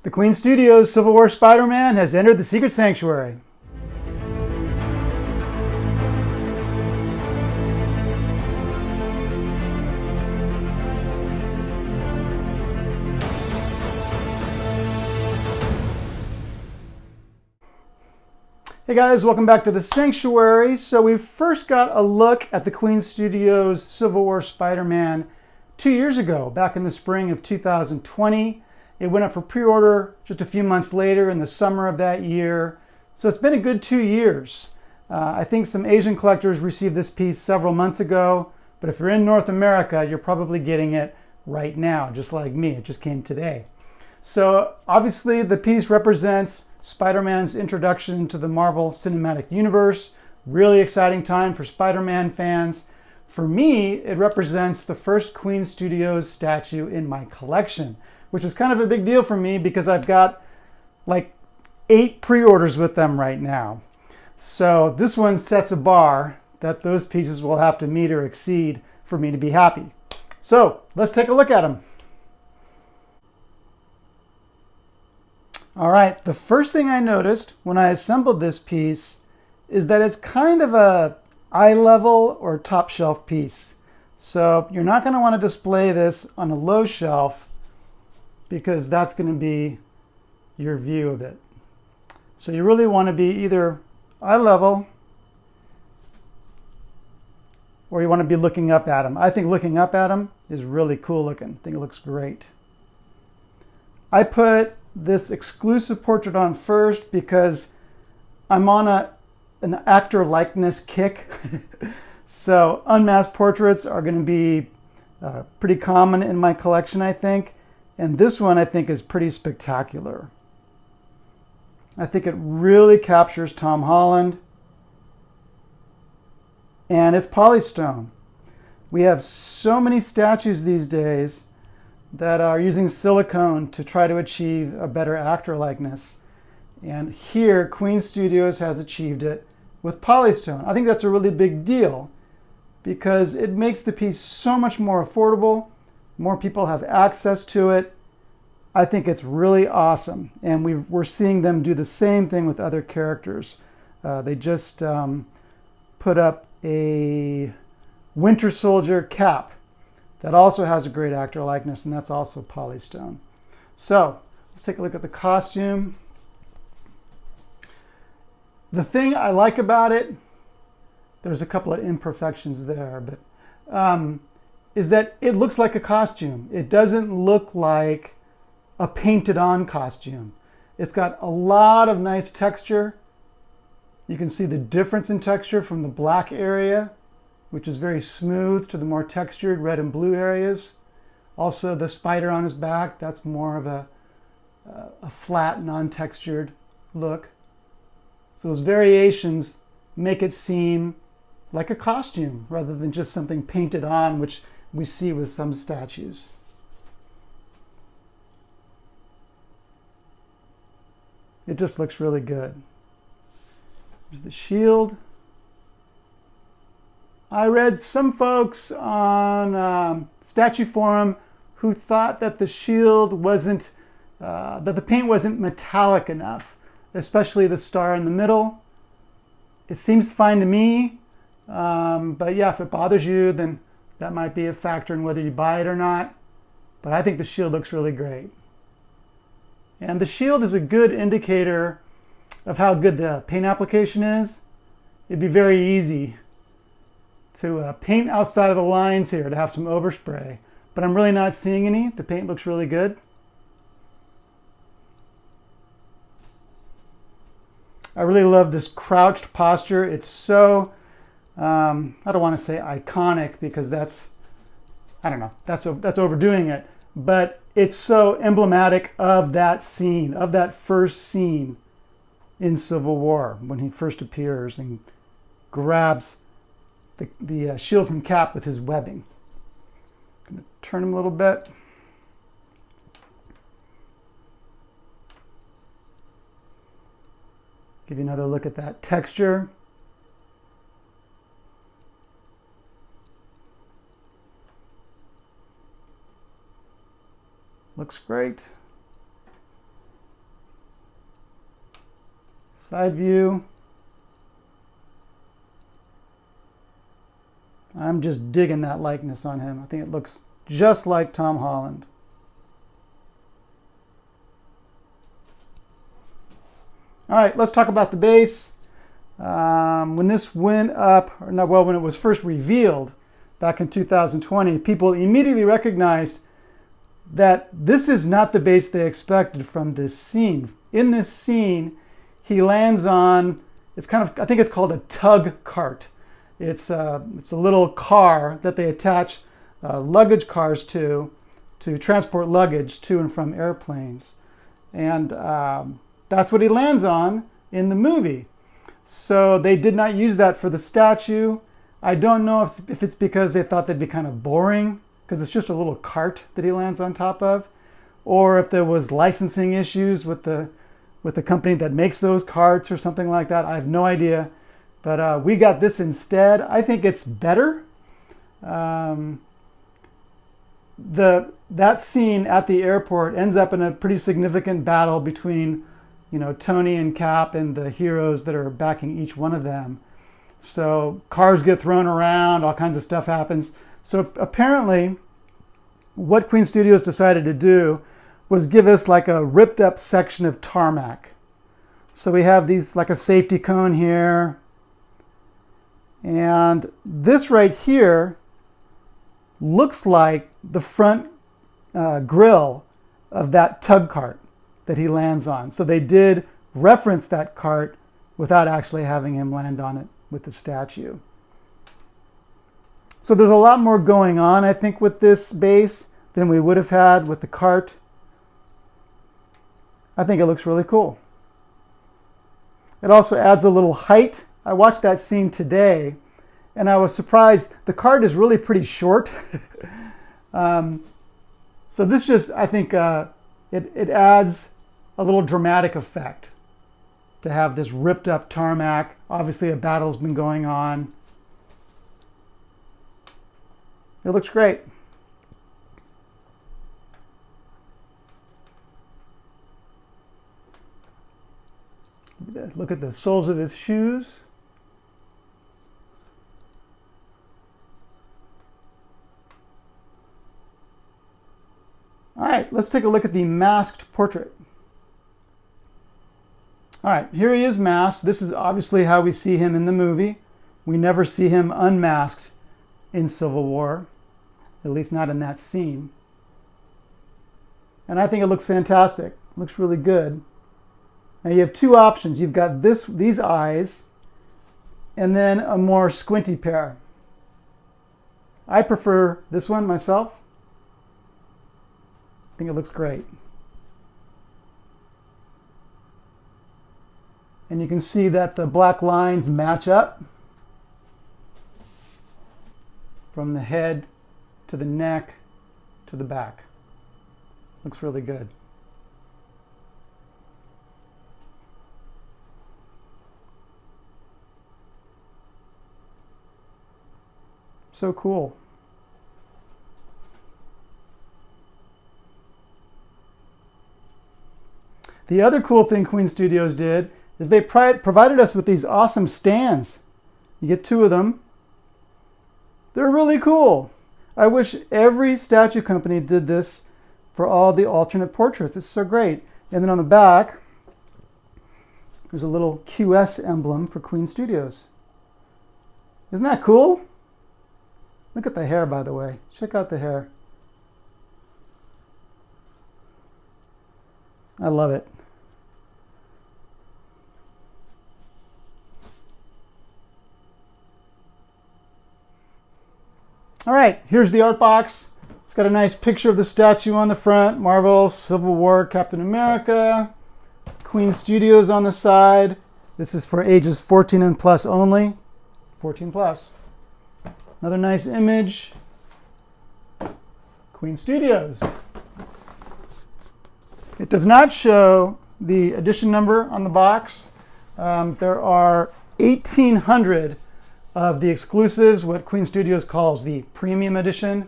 The Queen Studios Civil War Spider-Man has entered the Secret Sanctuary. Hey guys, welcome back to the Sanctuary. So we first got a look at the Queen Studios Civil War Spider-Man 2 years ago, back in the spring of 2020. It went up for pre-order just a few months later in the summer of that year. So it's been a good 2 years. I think some Asian collectors received this piece several months ago, but if you're in North America, you're probably getting it right now, just like me. It just came today. So obviously the piece represents Spider-Man's introduction to the Marvel Cinematic Universe. Really exciting time for Spider-Man fans. For me, it represents the first Queen Studios statue in my collection, which is kind of a big deal for me because I've got like 8 pre-orders with them right now. So this one sets a bar that those pieces will have to meet or exceed for me to be happy. So let's take a look at them. All right, the first thing I noticed when I assembled this piece is that it's kind of a eye level or top shelf piece. So you're not going to want to display this on a low shelf because that's going to be your view of it. So you really want to be either eye level or you want to be looking up at him. I think looking up at him is really cool looking. I think it looks great. I put this exclusive portrait on first because I'm on an actor likeness kick. So unmasked portraits are going to be pretty common in my collection, I think. And this one I think is pretty spectacular. I think it really captures Tom Holland. And it's polystone. We have so many statues these days that are using silicone to try to achieve a better actor likeness. And here, Queen Studios has achieved it with polystone. I think that's a really big deal because it makes the piece so much more affordable. More people have access to it. I think it's really awesome. And we're seeing them do the same thing with other characters. They just put up a Winter Soldier cap that also has a great actor likeness, and that's also polystone. So let's take a look at the costume. The thing I like about it, there's a couple of imperfections there, but is that it looks like a costume. It doesn't look like a painted on costume. It's got a lot of nice texture. You can see the difference in texture from the black area, which is very smooth, to the more textured red and blue areas. Also the spider on his back, that's more of a flat, non-textured look. So those variations make it seem like a costume rather than just something painted on, which we see with some statues. It just looks really good. Here's the shield. I read some folks on Statue Forum who thought that the shield wasn't, that the paint wasn't metallic enough, especially the star in the middle. It seems fine to me, but yeah, if it bothers you, then that might be a factor in whether you buy it or not. But I think the shield looks really great. And the shield is a good indicator of how good the paint application is. It'd be very easy to paint outside of the lines here, to have some overspray. But I'm really not seeing any. The paint looks really good. I really love this crouched posture. It's so, I don't want to say iconic because that's, I don't know, that's overdoing it. But it's so emblematic of that scene, of that first scene in Civil War when he first appears and grabs the shield from Cap with his webbing. I'm going to turn him a little bit. Give you another look at that texture. Looks great. Side view. I'm just digging that likeness on him. I think it looks just like Tom Holland. All right, let's talk about the base. When this went up, or not, well, when it was first revealed back in 2020, people immediately recognized that this is not the base they expected from this scene. In this scene, he lands on, it's kind of, I think it's called a tug cart. It's a little car that they attach luggage cars to transport luggage to and from airplanes. And that's what he lands on in the movie. So they did not use that for the statue. I don't know if it's because they thought they'd be kind of boring, because it's just a little cart that he lands on top of, or if there was licensing issues with the company that makes those carts or something like that. I have no idea. But we got this instead. I think it's better. That scene at the airport ends up in a pretty significant battle between, Tony and Cap and the heroes that are backing each one of them. So cars get thrown around, all kinds of stuff happens. So apparently what Queen Studios decided to do was give us like a ripped up section of tarmac. So we have these, like a safety cone here. And this right here looks like the front grill of that tug cart that he lands on. So they did reference that cart without actually having him land on it with the statue. So there's a lot more going on, I think, with this base than we would have had with the cart. I think it looks really cool. It also adds a little height. I watched that scene today, and I was surprised. The cart is really pretty short. So this just, I think, it adds a little dramatic effect to have this ripped up tarmac. Obviously, a battle's been going on. It looks great. Look at the soles of his shoes. All right, let's take a look at the masked portrait. All right, here he is masked. This is obviously how we see him in the movie. We never see him unmasked in Civil War, at least not in that scene. And I think it looks fantastic. It looks really good. Now you have two options. You've got these eyes, and then a more squinty pair. I prefer this one myself. I think it looks great. And you can see that the black lines match up from the head to the neck to the back. Looks really good. So cool. The other cool thing Queen Studios did is they provided us with these awesome stands. You get two of them. They're really cool. I wish every statue company did this for all the alternate portraits. It's so great. And then on the back, there's a little QS emblem for Queen Studios. Isn't that cool? Look at the hair, by the way. Check out the hair. I love it. All right, here's the art box. It's got a nice picture of the statue on the front. Marvel, Civil War, Captain America, Queen Studios on the side. This is for ages 14 and plus only. 14 plus. Another nice image. Queen Studios. It does not show the edition number on the box. There are 1,800 of the exclusives, what Queen Studios calls the premium edition,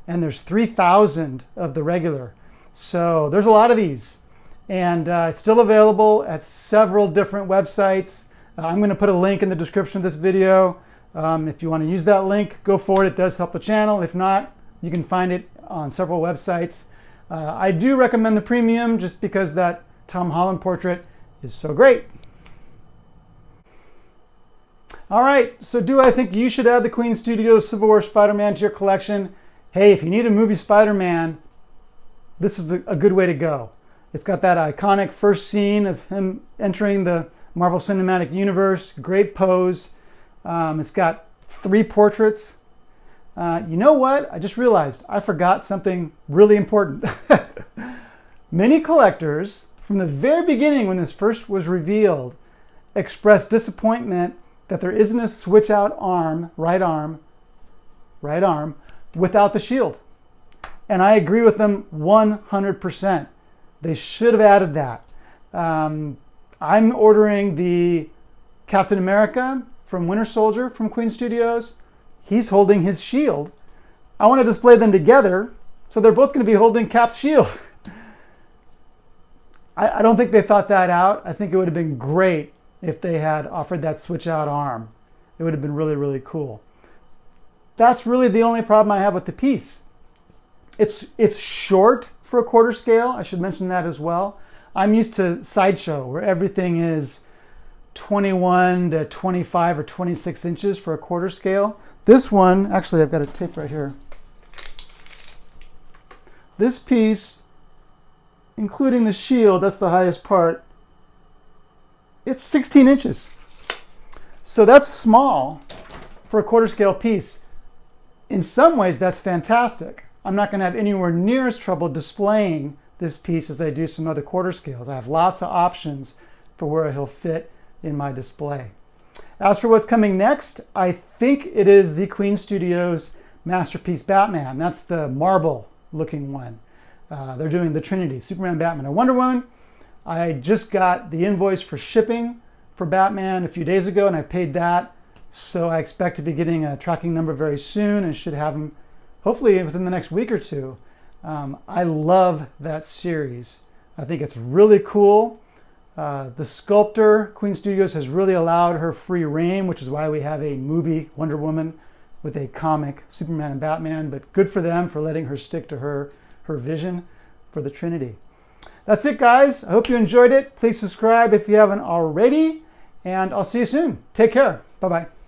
and there's 3,000 of the regular. So there's a lot of these. And it's still available at several different websites. I'm going to put a link in the description of this video. If you want to use that link, go for it. It does help the channel. If not, you can find it on several websites. I do recommend the premium just because that Tom Holland portrait is so great. All right, so do I think you should add the Queen Studios Civil War Spider-Man to your collection? Hey, if you need a movie Spider-Man, this is a good way to go. It's got that iconic first scene of him entering the Marvel Cinematic Universe, great pose. It's got 3 portraits. You know what? I just realized I forgot something really important. Many collectors, from the very beginning when this first was revealed, expressed disappointment that there isn't a switch out arm, right arm, without the shield. And I agree with them 100%. They should have added that. I'm ordering the Captain America from Winter Soldier from Queen Studios. He's holding his shield. I want to display them together, so they're both going to be holding Cap's shield. I don't think they thought that out. I think it would have been great if they had offered that switch out arm. It would have been really, really cool. That's really the only problem I have with the piece. It's short for a quarter scale. I should mention that as well. I'm used to Sideshow, where everything is 21 to 25 or 26 inches for a quarter scale. This one, actually, I've got a tape right here. This piece, including the shield, that's the highest part, it's 16 inches. So that's small for a quarter scale piece. In some ways, that's fantastic. I'm not going to have anywhere near as trouble displaying this piece as I do some other quarter scales. I have lots of options for where he'll fit in my display. As for what's coming next, I think it is the Queen Studios Masterpiece Batman. That's the marble looking one. They're doing the Trinity, Superman, Batman, and Wonder Woman. I just got the invoice for shipping for Batman a few days ago, and I paid that. So I expect to be getting a tracking number very soon and should have them hopefully within the next week or two. I love that series. I think it's really cool. The sculptor, Queen Studios, has really allowed her free reign, which is why we have a movie, Wonder Woman, with a comic, Superman and Batman. But good for them for letting her stick to her vision for the Trinity. That's it, guys. I hope you enjoyed it. Please subscribe if you haven't already, and I'll see you soon. Take care. Bye-bye.